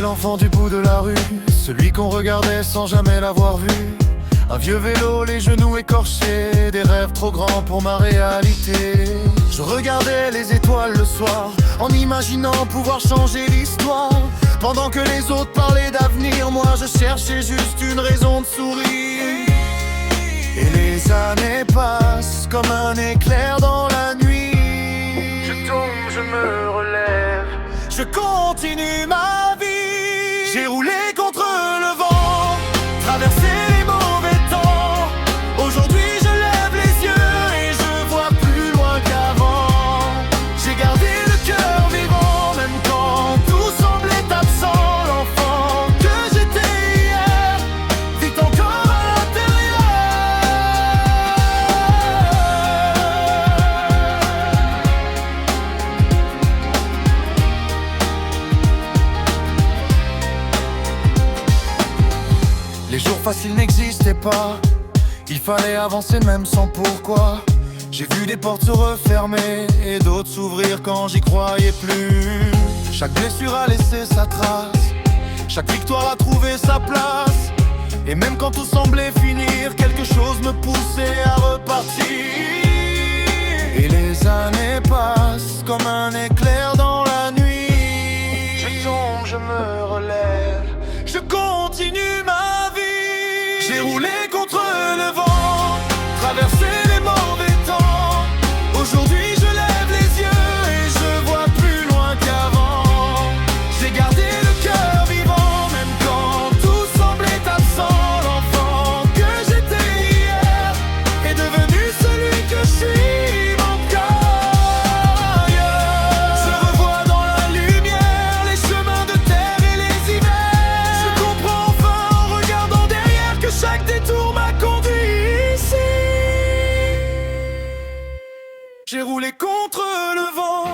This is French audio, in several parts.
l'enfant du bout de la rue, celui qu'on regardait sans jamais l'avoir vu. Un vieux vélo, les genoux écorchés, des rêves trop grands pour ma réalité. Je regardais les étoiles le soir, en imaginant pouvoir changer l'histoire. Pendant que les autres parlaient d'avenir, moi je cherchais juste une raison de sourire. Et les années passent comme un éclair dans la nuit. Je tombe, je me relève, je continue ma vie. J'ai roulé contre le vent, traversé les mauvais temps. Aujourd'hui je lève les yeux et je vois plus loin qu'avant. J'ai gardé le cœur vivant, même quand tout semblait absent. L'enfant que j'étais hier vit encore à l'intérieur. Les jours faciles n'existaient pas, il fallait avancer même sans pourquoi. J'ai vu des portes se refermer et d'autres s'ouvrir quand j'y croyais plus. Chaque blessure a laissé sa trace, chaque victoire a trouvé sa place. Et même quand tout semblait finir, quelque chose me poussait à repartir. Et les années passent comme un éclair dans la nuit. Je tombe, je me relève, je continue ma vie. J'ai roulé contre le vent, traversé les mauvais temps. Aujourd'hui je lève les yeux et je vois plus loin qu'avant. J'ai gardé le cœur vivant, même quand tout semblait absent. L'enfant que j'étais hier est devenu celui que je suis encore ailleurs. Je revois dans la lumière les chemins de terre et les hivers. Je comprends enfin en regardant derrière que chaque détour m'a conduit ici. J'ai roulé contre le vent,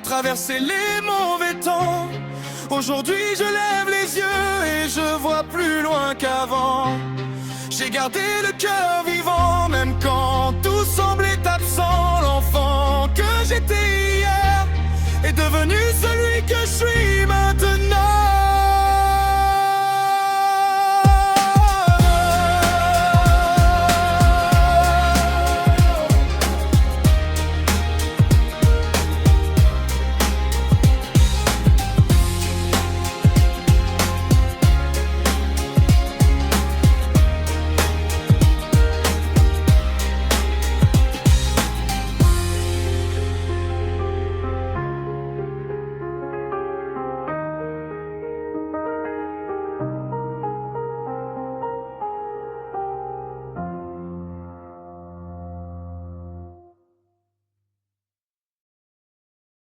traversé les mauvais temps. Aujourd'hui je lève les yeux et je vois plus loin qu'avant. J'ai gardé le cœur vivant, même quand tout semblait absent.